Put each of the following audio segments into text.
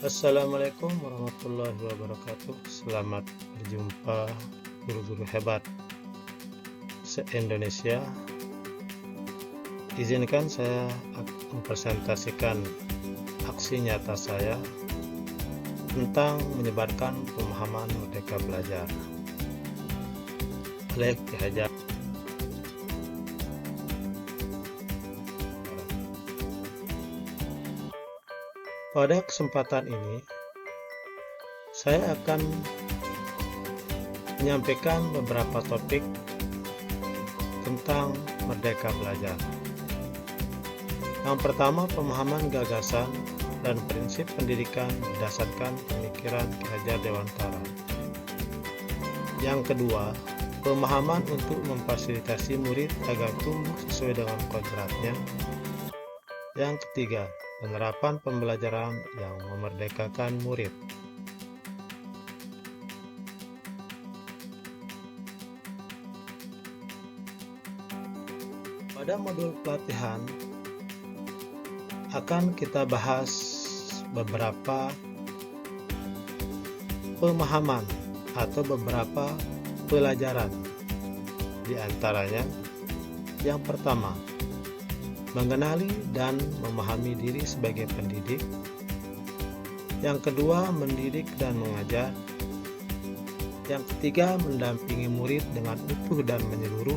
Assalamualaikum warahmatullahi wabarakatuh. Selamat berjumpa guru-guru hebat se-Indonesia. Izinkan saya mempresentasikan aksi nyata saya tentang menyebarkan pemahaman Merdeka Belajar oleh Ki Hajar. Pada kesempatan ini, saya akan menyampaikan beberapa topik tentang Merdeka Belajar. Yang pertama, pemahaman gagasan dan prinsip pendidikan berdasarkan pemikiran Ki Hajar Dewantara. Yang kedua, pemahaman untuk memfasilitasi murid agar tumbuh sesuai dengan kodratnya. Yang ketiga, penerapan pembelajaran yang memerdekakan murid. Pada modul pelatihan akan kita bahas beberapa pemahaman atau beberapa pelajaran. Di antaranya, yang pertama, mengenali dan memahami diri sebagai pendidik. Yang kedua, mendidik dan mengajar. Yang ketiga, mendampingi murid dengan utuh dan menyeluruh.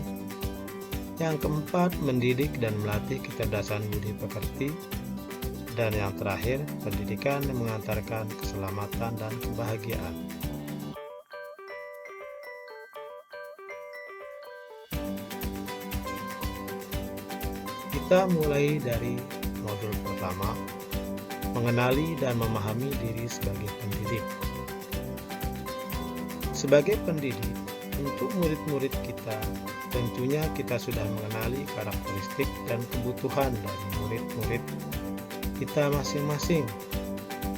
Yang keempat, mendidik dan melatih kecerdasan budi pekerti. Dan yang terakhir, pendidikan yang mengantarkan keselamatan dan kebahagiaan. Kita mulai dari modul pertama, mengenali dan memahami diri sebagai pendidik. Sebagai pendidik, untuk murid-murid kita, tentunya kita sudah mengenali karakteristik dan kebutuhan dari murid-murid kita masing-masing.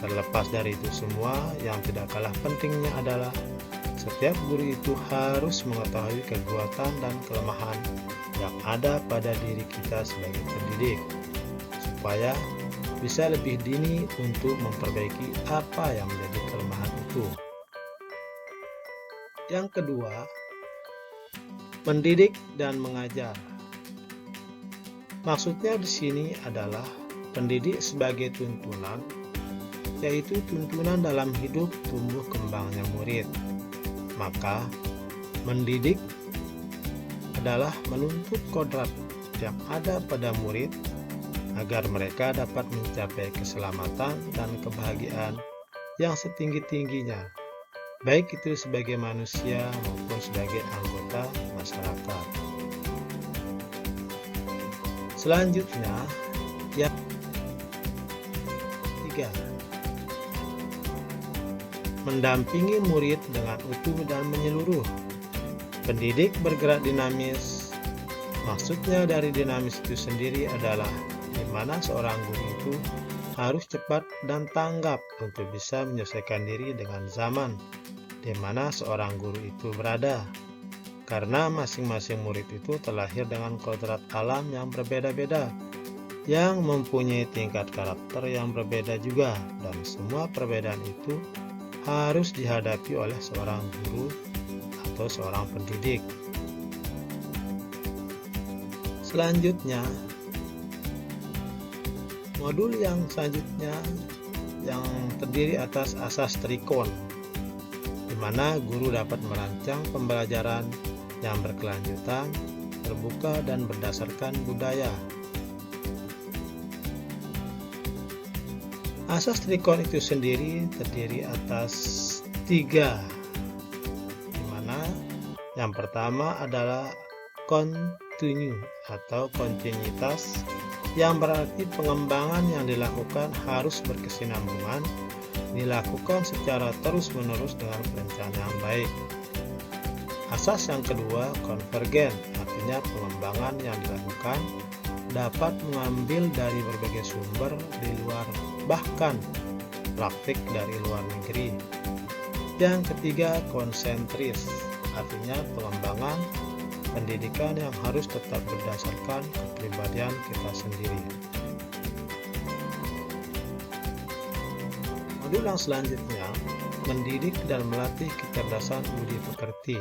Terlepas dari itu semua, yang tidak kalah pentingnya adalah setiap guru itu harus mengetahui kekuatan dan kelemahan yang ada pada diri kita sebagai pendidik, supaya bisa lebih dini untuk memperbaiki apa yang menjadi kelemahan itu. Yang kedua, mendidik dan mengajar. Maksudnya di sini adalah pendidik sebagai tuntunan, yaitu tuntunan dalam hidup tumbuh kembangnya murid. Maka, mendidik adalah menuntut kodrat yang ada pada murid agar mereka dapat mencapai keselamatan dan kebahagiaan yang setinggi-tingginya, baik itu sebagai manusia maupun sebagai anggota masyarakat. Selanjutnya, yang ketiga, mendampingi murid dengan utuh dan menyeluruh. Pendidik bergerak dinamis. Maksudnya dari dinamis itu sendiri adalah di mana seorang guru itu harus cepat dan tanggap untuk bisa menyesuaikan diri dengan zaman di mana seorang guru itu berada. Karena masing-masing murid itu terlahir dengan kodrat alam yang berbeda-beda, yang mempunyai tingkat karakter yang berbeda juga, dan semua perbedaan itu harus dihadapi oleh seorang guru atau seorang pendidik. Selanjutnya, modul yang selanjutnya yang terdiri atas asas trikon, di mana guru dapat merancang pembelajaran yang berkelanjutan, terbuka, dan berdasarkan budaya. Asas trikon itu sendiri terdiri atas 3. Yang pertama adalah kontinu atau kontinuitas, yang berarti pengembangan yang dilakukan harus berkesinambungan, dilakukan secara terus-menerus dengan perencanaan yang baik. Asas yang kedua, konvergen, artinya pengembangan yang dilakukan dapat mengambil dari berbagai sumber di luar, bahkan praktik dari luar negeri. Yang ketiga, konsentris, artinya pengembangan pendidikan yang harus tetap berdasarkan kepribadian kita sendiri. Modul yang selanjutnya, mendidik dan melatih kecerdasan budi pekerti.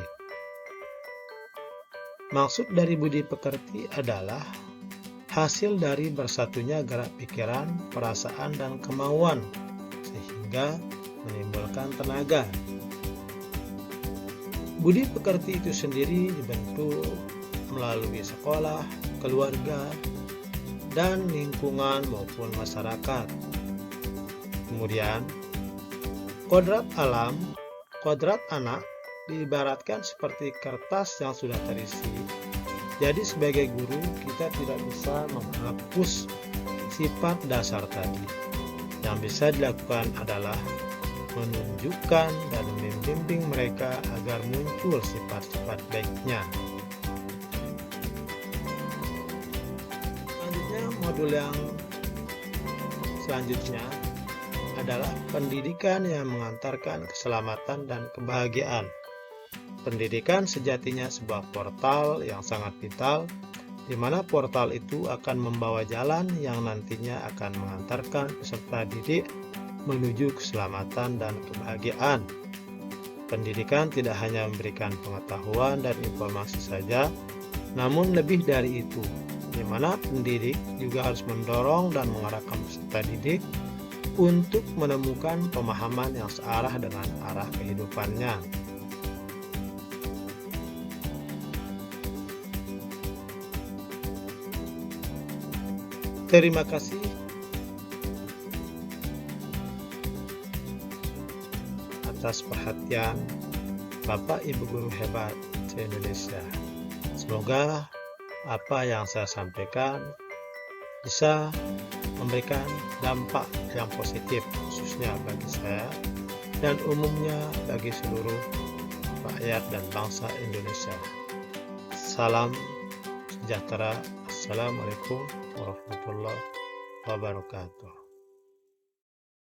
Maksud dari budi pekerti adalah hasil dari bersatunya gerak pikiran, perasaan, dan kemauan, sehingga menimbulkan tenaga. Budi pekerti itu sendiri dibentuk melalui sekolah, keluarga, dan lingkungan maupun masyarakat. Kemudian, kodrat alam, kodrat anak diibaratkan seperti kertas yang sudah terisi. Jadi sebagai guru, kita tidak bisa menghapus sifat dasar tadi. Yang bisa dilakukan adalah menunjukkan dan membimbing mereka agar muncul sifat-sifat baiknya. Selanjutnya, modul yang selanjutnya adalah pendidikan yang mengantarkan keselamatan dan kebahagiaan. Pendidikan sejatinya sebuah portal yang sangat vital, di mana portal itu akan membawa jalan yang nantinya akan mengantarkan peserta didik menuju keselamatan dan kebahagiaan. Pendidikan tidak hanya memberikan pengetahuan dan informasi saja, namun lebih dari itu, di mana pendidik juga harus mendorong dan mengarahkan peserta didik untuk menemukan pemahaman yang searah dengan arah kehidupannya. Terima kasih atas perhatian Bapak Ibu Guru Hebat se-Indonesia. Semoga apa yang saya sampaikan bisa memberikan dampak yang positif, khususnya bagi saya dan umumnya bagi seluruh rakyat dan bangsa Indonesia. Salam sejahtera. Assalamualaikum warahmatullahi wabarakatuh.